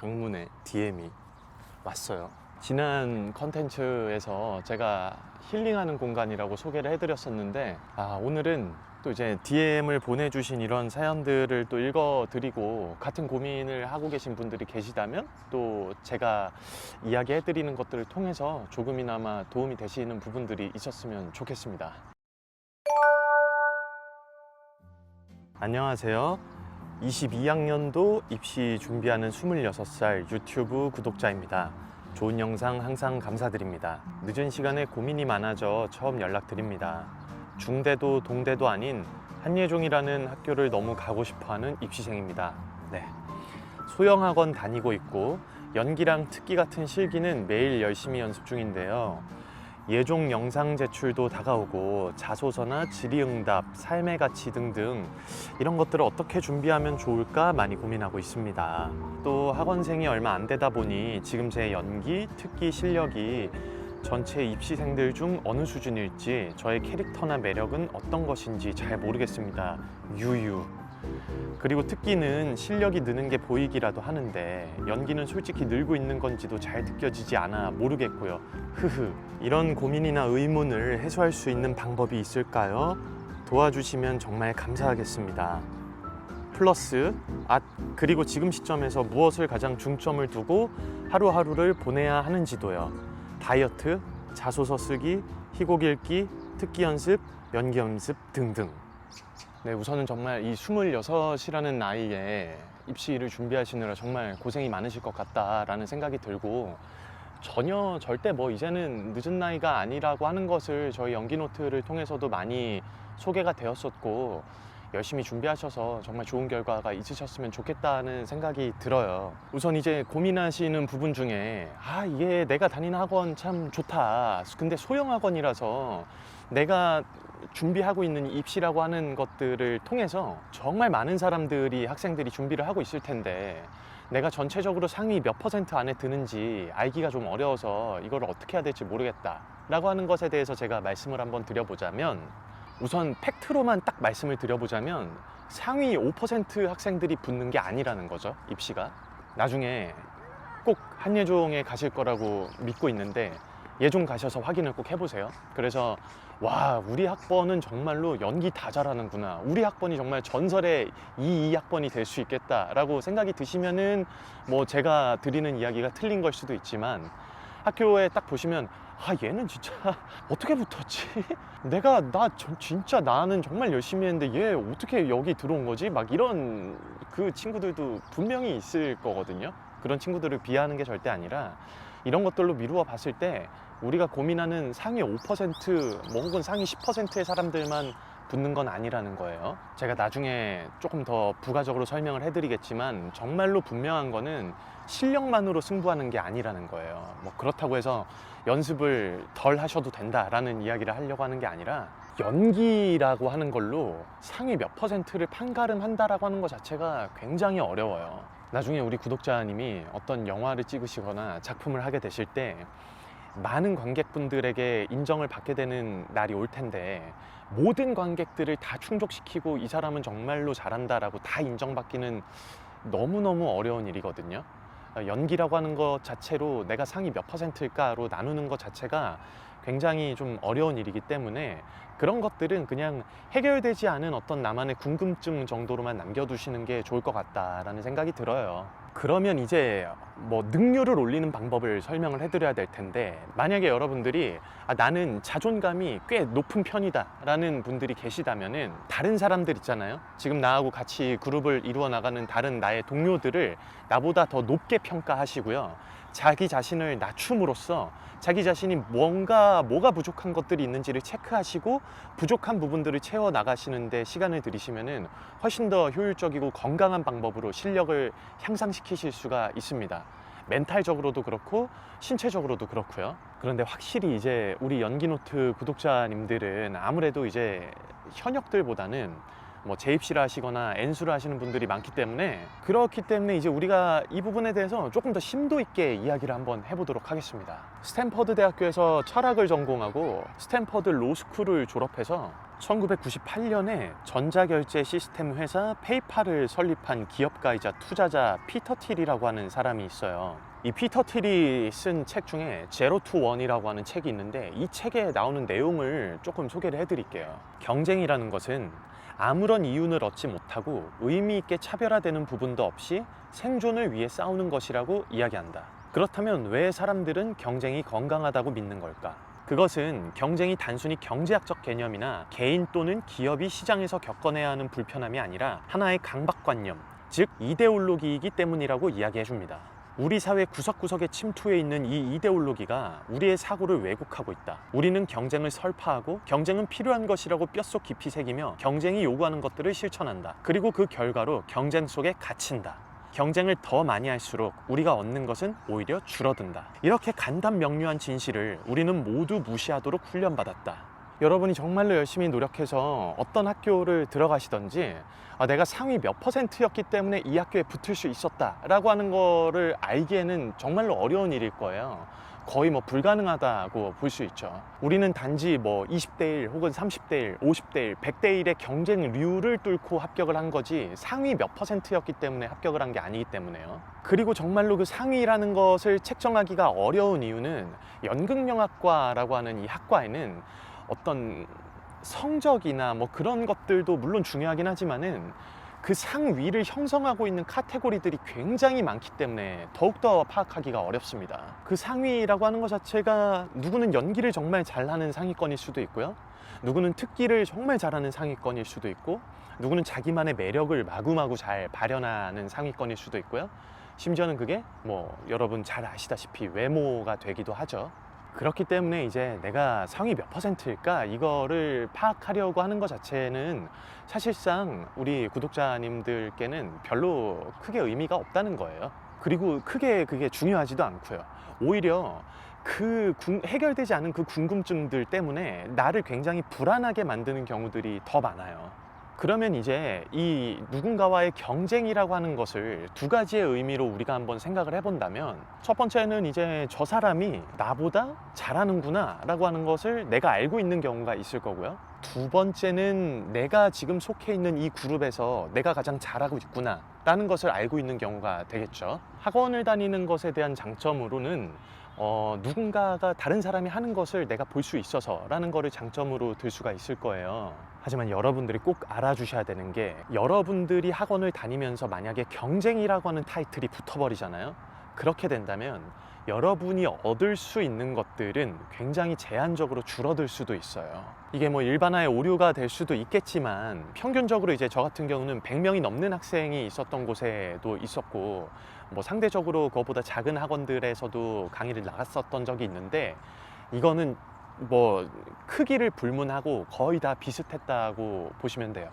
방문에 DM이 왔어요. 지난 컨텐츠에서 제가 힐링하는 공간이라고 소개를 해드렸었는데 오늘은 또 이제 DM을 보내주신 이런 사연들을 또 읽어드리고 같은 고민을 하고 계신 분들이 계시다면 또 제가 이야기해드리는 것들을 통해서 조금이나마 도움이 되시는 부분들이 있었으면 좋겠습니다. 안녕하세요. 22학년도 입시 준비하는 26살 유튜브 구독자입니다. 좋은 영상 항상 감사드립니다. 늦은 시간에 고민이 많아져 처음 연락드립니다. 중대도 동대도 아닌 한예종이라는 학교를 너무 가고 싶어하는 입시생입니다. 네. 소영학원 다니고 있고 연기랑 특기 같은 실기는 매일 열심히 연습 중인데요. 예종 영상 제출도 다가오고 자소서나 질의응답, 삶의 가치 등등 이런 것들을 어떻게 준비하면 좋을까 많이 고민하고 있습니다. 또 학원생이 얼마 안 되다 보니 지금 제 연기, 특기 실력이 전체 입시생들 중 어느 수준일지 저의 캐릭터나 매력은 어떤 것인지 잘 모르겠습니다. 유유. 그리고 특기는 실력이 느는 게 보이기라도 하는데 연기는 솔직히 늘고 있는 건지도 잘 느껴지지 않아 모르겠고요. 흐흐. 이런 고민이나 의문을 해소할 수 있는 방법이 있을까요? 도와주시면 정말 감사하겠습니다. 플러스 그리고 지금 시점에서 무엇을 가장 중점을 두고 하루하루를 보내야 하는지도요. 다이어트, 자소서 쓰기, 희곡 읽기, 특기 연습, 연기 연습 등등. 네, 우선은 정말 이 26이라는 나이에 입시를 준비하시느라 정말 고생이 많으실 것 같다라는 생각이 들고 전혀 절대 이제는 늦은 나이가 아니라고 하는 것을 저희 연기노트를 통해서도 많이 소개가 되었었고 열심히 준비하셔서 정말 좋은 결과가 있으셨으면 좋겠다는 생각이 들어요. 우선 이제 고민하시는 부분 중에 이게 내가 다니는 학원 참 좋다. 근데 소형학원이라서 내가 준비하고 있는 입시라고 하는 것들을 통해서 정말 많은 학생들이 준비를 하고 있을 텐데 내가 전체적으로 상위 몇 % 안에 드는지 알기가 좀 어려워서 이걸 어떻게 해야 될지 모르겠다 라고 하는 것에 대해서 제가 말씀을 한번 드려보자면 우선 팩트로만 딱 말씀을 드려보자면 상위 5% 학생들이 붙는 게 아니라는 거죠. 입시가 나중에 꼭 한예종에 가실 거라고 믿고 있는데 예종 가셔서 확인을 꼭 해보세요. 그래서 우리 학번은 정말로 연기 다 잘하는구나, 우리 학번이 정말 전설의 이 학번이 될 수 있겠다라고 생각이 드시면은 제가 드리는 이야기가 틀린 걸 수도 있지만 학교에 딱 보시면 얘는 진짜 어떻게 붙었지? 진짜 나는 정말 열심히 했는데 얘 어떻게 여기 들어온 거지? 이런 그 친구들도 분명히 있을 거거든요. 그런 친구들을 비하하는 게 절대 아니라 이런 것들로 미루어 봤을 때 우리가 고민하는 상위 5% 혹은 상위 10%의 사람들만 붙는 건 아니라는 거예요. 제가 나중에 조금 더 부가적으로 설명을 해드리겠지만 정말로 분명한 거는 실력만으로 승부하는 게 아니라는 거예요. 그렇다고 해서 연습을 덜 하셔도 된다라는 이야기를 하려고 하는 게 아니라 연기라고 하는 걸로 상위 몇 %를 판가름한다라고 하는 것 자체가 굉장히 어려워요. 나중에 우리 구독자님이 어떤 영화를 찍으시거나 작품을 하게 되실 때 많은 관객분들에게 인정을 받게 되는 날이 올 텐데 모든 관객들을 다 충족시키고 이 사람은 정말로 잘한다라고 다 인정받기는 너무너무 어려운 일이거든요. 연기라고 하는 것 자체로 내가 상위 몇 %일까로 나누는 것 자체가 굉장히 좀 어려운 일이기 때문에 그런 것들은 그냥 해결되지 않은 어떤 나만의 궁금증 정도로만 남겨두시는 게 좋을 것 같다라는 생각이 들어요. 그러면 이제 능률을 올리는 방법을 설명을 해드려야 될 텐데 만약에 여러분들이 나는 자존감이 꽤 높은 편이다 라는 분들이 계시다면은 다른 사람들 있잖아요. 지금 나하고 같이 그룹을 이루어 나가는 다른 나의 동료들을 나보다 더 높게 평가하시고요. 자기 자신을 낮춤으로써 자기 자신이 뭐가 부족한 것들이 있는지를 체크하시고 부족한 부분들을 채워 나가시는데 시간을 들이시면은 훨씬 더 효율적이고 건강한 방법으로 실력을 향상시키실 수가 있습니다. 멘탈적으로도 그렇고 신체적으로도 그렇고요. 그런데 확실히 이제 우리 연기노트 구독자님들은 아무래도 이제 현역들보다는 재입시를 하시거나 N수를 하시는 분들이 많기 때문에 그렇기 때문에 이제 우리가 이 부분에 대해서 조금 더 심도 있게 이야기를 한번 해보도록 하겠습니다. 스탠퍼드 대학교에서 철학을 전공하고 스탠퍼드 로스쿨을 졸업해서 1998년에 전자결제 시스템 회사 페이팔을 설립한 기업가이자 투자자 피터 틸이라고 하는 사람이 있어요. 이 피터 틸이 쓴 책 중에 제로 투 원이라고 하는 책이 있는데, 이 책에 나오는 내용을 조금 소개를 해드릴게요. 경쟁이라는 것은 아무런 이윤을 얻지 못하고 의미 있게 차별화되는 부분도 없이 생존을 위해 싸우는 것이라고 이야기한다. 그렇다면 왜 사람들은 경쟁이 건강하다고 믿는 걸까? 그것은 경쟁이 단순히 경제학적 개념이나 개인 또는 기업이 시장에서 겪어내야 하는 불편함이 아니라 하나의 강박관념, 즉 이데올로기이기 때문이라고 이야기해 줍니다. 우리 사회 구석구석에 침투해 있는 이 이데올로기가 우리의 사고를 왜곡하고 있다. 우리는 경쟁을 설파하고 경쟁은 필요한 것이라고 뼛속 깊이 새기며 경쟁이 요구하는 것들을 실천한다. 그리고 그 결과로 경쟁 속에 갇힌다. 경쟁을 더 많이 할수록 우리가 얻는 것은 오히려 줄어든다. 이렇게 간단명료한 진실을 우리는 모두 무시하도록 훈련받았다. 여러분이 정말로 열심히 노력해서 어떤 학교를 들어가시던지 내가 상위 몇 %였기 때문에 이 학교에 붙을 수 있었다 라고 하는 거를 알기에는 정말로 어려운 일일 거예요. 거의 불가능하다고 볼 수 있죠. 우리는 단지 20대 1 혹은 30대 1, 50대 1, 100대 1의 경쟁률을 뚫고 합격을 한 거지 상위 몇 %였기 때문에 합격을 한 게 아니기 때문에요. 그리고 정말로 그 상위라는 것을 책정하기가 어려운 이유는 연극영화과라고 하는 이 학과에는 어떤 성적이나 그런 것들도 물론 중요하긴 하지만은 그 상위를 형성하고 있는 카테고리들이 굉장히 많기 때문에 더욱더 파악하기가 어렵습니다. 그 상위라고 하는 것 자체가 누구는 연기를 정말 잘하는 상위권일 수도 있고요, 누구는 특기를 정말 잘하는 상위권일 수도 있고, 누구는 자기만의 매력을 마구마구 잘 발현하는 상위권일 수도 있고요, 심지어는 그게 여러분 잘 아시다시피 외모가 되기도 하죠. 그렇기 때문에 이제 내가 상위 몇 %일까 이거를 파악하려고 하는 것 자체는 사실상 우리 구독자님들께는 별로 크게 의미가 없다는 거예요. 그리고 크게 그게 중요하지도 않고요. 오히려 해결되지 않은 그 궁금증들 때문에 나를 굉장히 불안하게 만드는 경우들이 더 많아요. 그러면 이제 이 누군가와의 경쟁이라고 하는 것을 두 가지의 의미로 우리가 한번 생각을 해본다면, 첫 번째는 이제 저 사람이 나보다 잘하는구나 라고 하는 것을 내가 알고 있는 경우가 있을 거고요, 두 번째는 내가 지금 속해 있는 이 그룹에서 내가 가장 잘하고 있구나 라는 것을 알고 있는 경우가 되겠죠. 학원을 다니는 것에 대한 장점으로는 누군가가 다른 사람이 하는 것을 내가 볼 수 있어서 라는 거를 장점으로 들 수가 있을 거예요. 하지만 여러분들이 꼭 알아주셔야 되는 게, 여러분들이 학원을 다니면서 만약에 경쟁이라고 하는 타이틀이 붙어버리잖아요. 그렇게 된다면 여러분이 얻을 수 있는 것들은 굉장히 제한적으로 줄어들 수도 있어요. 이게 일반화의 오류가 될 수도 있겠지만, 평균적으로 이제 저 같은 경우는 100명이 넘는 학생이 있었던 곳에도 있었고, 상대적으로 그것보다 작은 학원들에서도 강의를 나갔었던 적이 있는데, 이거는 크기를 불문하고 거의 다 비슷했다고 보시면 돼요.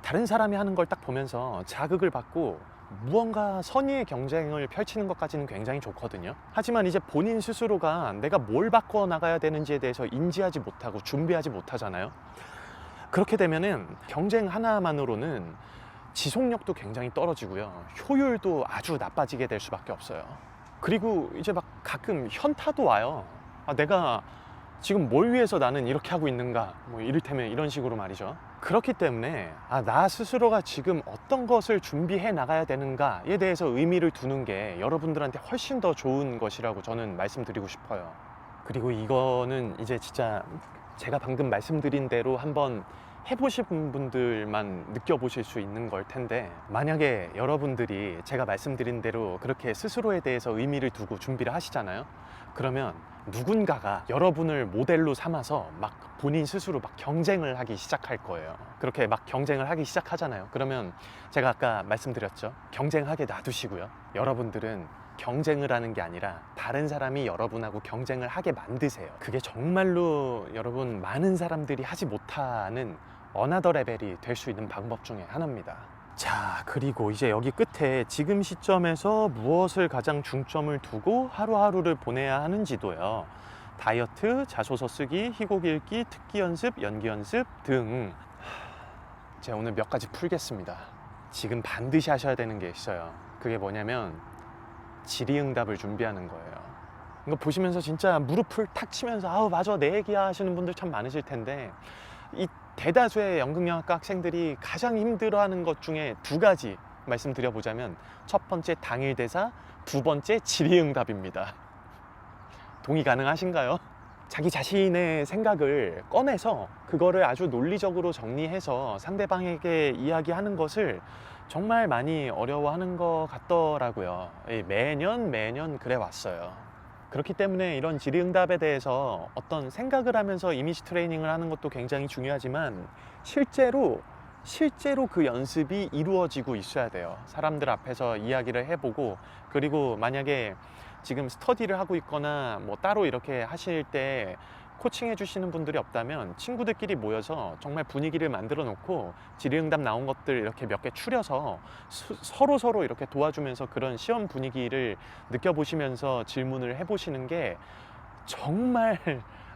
다른 사람이 하는 걸 딱 보면서 자극을 받고 무언가 선의의 경쟁을 펼치는 것까지는 굉장히 좋거든요. 하지만 이제 본인 스스로가 내가 뭘 바꿔 나가야 되는지에 대해서 인지하지 못하고 준비하지 못하잖아요. 그렇게 되면은 경쟁 하나만으로는 지속력도 굉장히 떨어지고요, 효율도 아주 나빠지게 될 수밖에 없어요. 그리고 이제 가끔 현타도 와요. 내가 지금 뭘 위해서 나는 이렇게 하고 있는가, 이를테면 이런 식으로 말이죠. 그렇기 때문에 나 스스로가 지금 어떤 것을 준비해 나가야 되는가에 대해서 의미를 두는 게 여러분들한테 훨씬 더 좋은 것이라고 저는 말씀드리고 싶어요. 그리고 이거는 이제 진짜 제가 방금 말씀드린 대로 한번 해보신 분들만 느껴보실 수 있는 걸 텐데, 만약에 여러분들이 제가 말씀드린 대로 그렇게 스스로에 대해서 의미를 두고 준비를 하시잖아요. 그러면 누군가가 여러분을 모델로 삼아서 본인 스스로 경쟁을 하기 시작할 거예요. 그렇게 경쟁을 하기 시작하잖아요. 그러면 제가 아까 말씀드렸죠, 경쟁하게 놔두시고요, 여러분들은 경쟁을 하는 게 아니라 다른 사람이 여러분하고 경쟁을 하게 만드세요. 그게 정말로 여러분 많은 사람들이 하지 못하는 어나더 레벨이 될 수 있는 방법 중에 하나입니다. 자, 그리고 이제 여기 끝에 지금 시점에서 무엇을 가장 중점을 두고 하루하루를 보내야 하는지도요, 다이어트, 자소서 쓰기, 희곡 읽기, 특기 연습, 연기 연습 등 제가 오늘 몇 가지 풀겠습니다. 지금 반드시 하셔야 되는 게 있어요. 그게 뭐냐면 질의응답을 준비하는 거예요. 이거 보시면서 진짜 무릎을 탁 치면서 아우 맞아 내 얘기야 하시는 분들 참 많으실 텐데, 이 대다수의 연극영화과 학생들이 가장 힘들어하는 것 중에 두 가지 말씀드려보자면, 첫 번째 당일 대사, 두 번째 질의응답입니다. 동의 가능하신가요? 자기 자신의 생각을 꺼내서 그거를 아주 논리적으로 정리해서 상대방에게 이야기하는 것을 정말 많이 어려워하는 것 같더라고요. 매년 그래 왔어요. 그렇기 때문에 이런 질의응답에 대해서 어떤 생각을 하면서 이미지 트레이닝을 하는 것도 굉장히 중요하지만, 실제로 그 연습이 이루어지고 있어야 돼요. 사람들 앞에서 이야기를 해보고, 그리고 만약에 지금 스터디를 하고 있거나 뭐 따로 이렇게 하실 때 코칭해 주시는 분들이 없다면 친구들끼리 모여서 정말 분위기를 만들어 놓고 질의응답 나온 것들 이렇게 몇 개 추려서 서로 이렇게 도와주면서 그런 시험 분위기를 느껴보시면서 질문을 해보시는 게 정말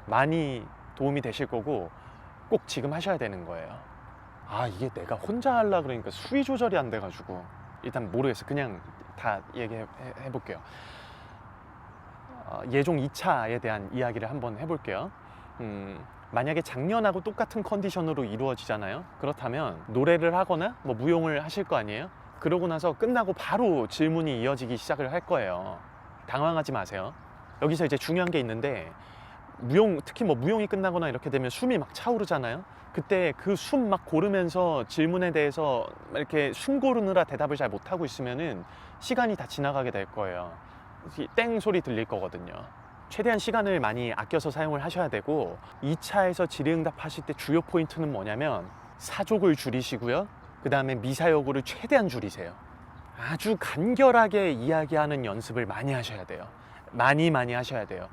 많이 도움이 되실 거고, 꼭 지금 하셔야 되는 거예요. 이게 내가 혼자 하려고 그러니까 수위 조절이 안 돼가지고 일단 모르겠어요. 그냥 다 얘기해 볼게요. 예종 2차에 대한 이야기를 한번 해볼게요. 만약에 작년하고 똑같은 컨디션으로 이루어지잖아요. 그렇다면 노래를 하거나 뭐 무용을 하실 거 아니에요. 그러고 나서 끝나고 바로 질문이 이어지기 시작을 할 거예요. 당황하지 마세요. 여기서 이제 중요한 게 있는데, 특히 뭐 무용이 끝나거나 이렇게 되면 숨이 막 차오르잖아요. 그때 그 숨 막 고르면서 질문에 대해서 이렇게 숨 고르느라 대답을 잘 못하고 있으면은 시간이 다 지나가게 될 거예요. 땡 소리 들릴 거거든요. 최대한 시간을 많이 아껴서 사용을 하셔야 되고, 2차에서 질의응답 하실 때 주요 포인트는 뭐냐면, 사족을 줄이시고요. 그 다음에 미사여구를 최대한 줄이세요. 아주 간결하게 이야기하는 연습을 많이 하셔야 돼요. 많이 하셔야 돼요.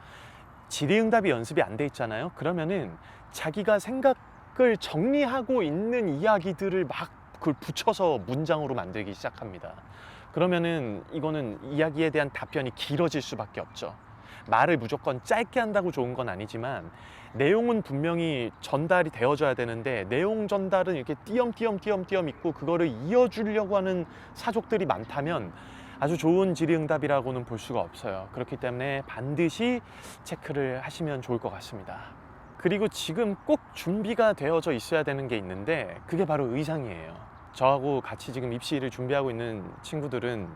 질의응답이 연습이 안 돼 있잖아요. 그러면은 자기가 생각을 정리하고 있는 이야기들을 막 그걸 붙여서 문장으로 만들기 시작합니다. 그러면은 이거는 이야기에 대한 답변이 길어질 수밖에 없죠. 말을 무조건 짧게 한다고 좋은 건 아니지만, 내용은 분명히 전달이 되어져야 되는데 내용 전달은 이렇게 띄엄띄엄 있고 그거를 이어주려고 하는 사족들이 많다면 아주 좋은 질의응답이라고는 볼 수가 없어요. 그렇기 때문에 반드시 체크를 하시면 좋을 것 같습니다. 그리고 지금 꼭 준비가 되어져 있어야 되는 게 있는데, 그게 바로 의상이에요. 저하고 같이 지금 입시를 준비하고 있는 친구들은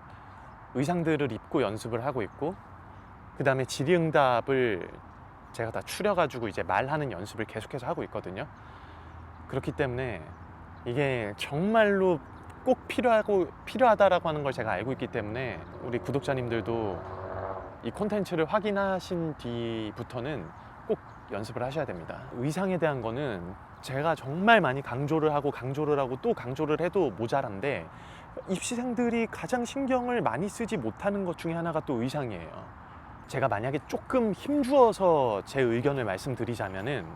의상들을 입고 연습을 하고 있고, 그 다음에 질의응답을 제가 다 추려가지고 이제 말하는 연습을 계속해서 하고 있거든요. 그렇기 때문에 이게 정말로 꼭 필요하다라고 하는 걸 제가 알고 있기 때문에, 우리 구독자님들도 이 콘텐츠를 확인하신 뒤부터는 꼭 연습을 하셔야 됩니다. 의상에 대한 거는 제가 정말 많이 강조를 하고 또 강조를 해도 모자란데, 입시생들이 가장 신경을 많이 쓰지 못하는 것 중에 하나가 또 의상이에요. 제가 만약에 조금 힘주어서 제 의견을 말씀드리자면은,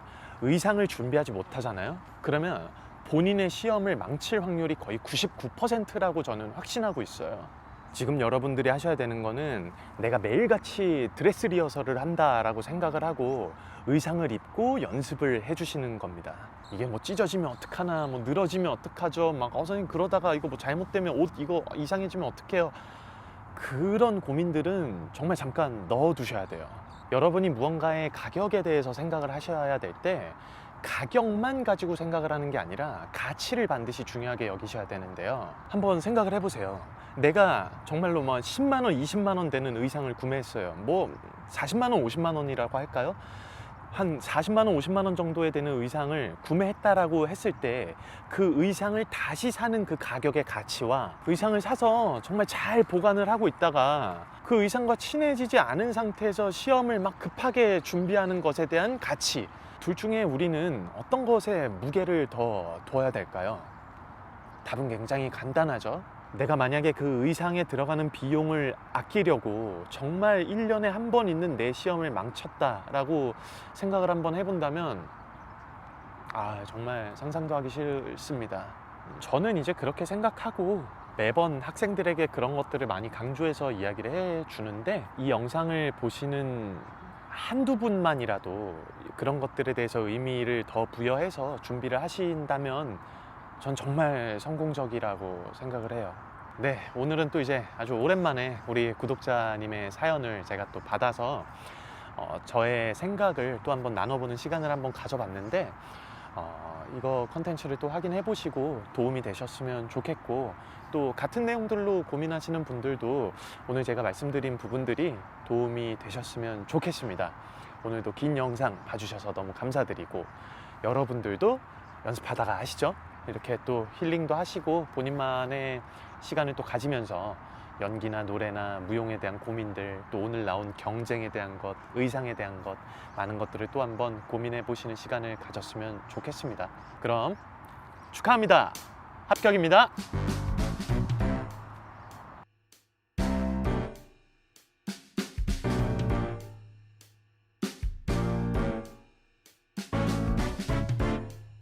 의상을 준비하지 못하잖아요. 그러면 본인의 시험을 망칠 확률이 거의 99%라고 저는 확신하고 있어요. 지금 여러분들이 하셔야 되는 거는, 내가 매일같이 드레스 리허설을 한다라고 생각을 하고 의상을 입고 연습을 해주시는 겁니다. 이게 뭐 찢어지면 어떡하나, 뭐 늘어지면 어떡하죠, 막 선생님 그러다가 이거 뭐 잘못되면 옷 이거 이상해지면 어떡해요, 그런 고민들은 정말 잠깐 넣어두셔야 돼요. 여러분이 무언가의 가격에 대해서 생각을 하셔야 될 때, 가격만 가지고 생각을 하는 게 아니라 가치를 반드시 중요하게 여기셔야 되는데요. 한번 생각을 해보세요. 내가 정말로 뭐 10만 원, 20만 원 되는 의상을 구매했어요. 뭐 40만 원, 50만 원이라고 할까요? 한 40만 원, 50만 원 정도에 되는 의상을 구매했다라고 했을 때, 그 의상을 다시 사는 그 가격의 가치와, 의상을 사서 정말 잘 보관을 하고 있다가 그 의상과 친해지지 않은 상태에서 시험을 막 급하게 준비하는 것에 대한 가치, 둘 중에 우리는 어떤 것에 무게를 더 둬야 될까요? 답은 굉장히 간단하죠. 내가 만약에 그 의상에 들어가는 비용을 아끼려고 정말 1년에 한 번 있는 내 시험을 망쳤다라고 생각을 한번 해본다면, 정말 상상도 하기 싫습니다. 저는 이제 그렇게 생각하고 매번 학생들에게 그런 것들을 많이 강조해서 이야기를 해주는데, 이 영상을 보시는 한두 분만이라도 그런 것들에 대해서 의미를 더 부여해서 준비를 하신다면 전 정말 성공적이라고 생각을 해요. 네, 오늘은 또 이제 아주 오랜만에 우리 구독자님의 사연을 제가 또 받아서 저의 생각을 또 한번 나눠보는 시간을 한번 가져봤는데, 이거 컨텐츠를 또 확인해 보시고 도움이 되셨으면 좋겠고, 또 같은 내용들로 고민하시는 분들도 오늘 제가 말씀드린 부분들이 도움이 되셨으면 좋겠습니다. 오늘도 긴 영상 봐주셔서 너무 감사드리고, 여러분들도 연습하다가 아시죠? 이렇게 또 힐링도 하시고 본인만의 시간을 또 가지면서 연기나 노래나 무용에 대한 고민들, 또 오늘 나온 경쟁에 대한 것, 의상에 대한 것, 많은 것들을 또 한번 고민해 보시는 시간을 가졌으면 좋겠습니다. 그럼 축하합니다. 합격입니다.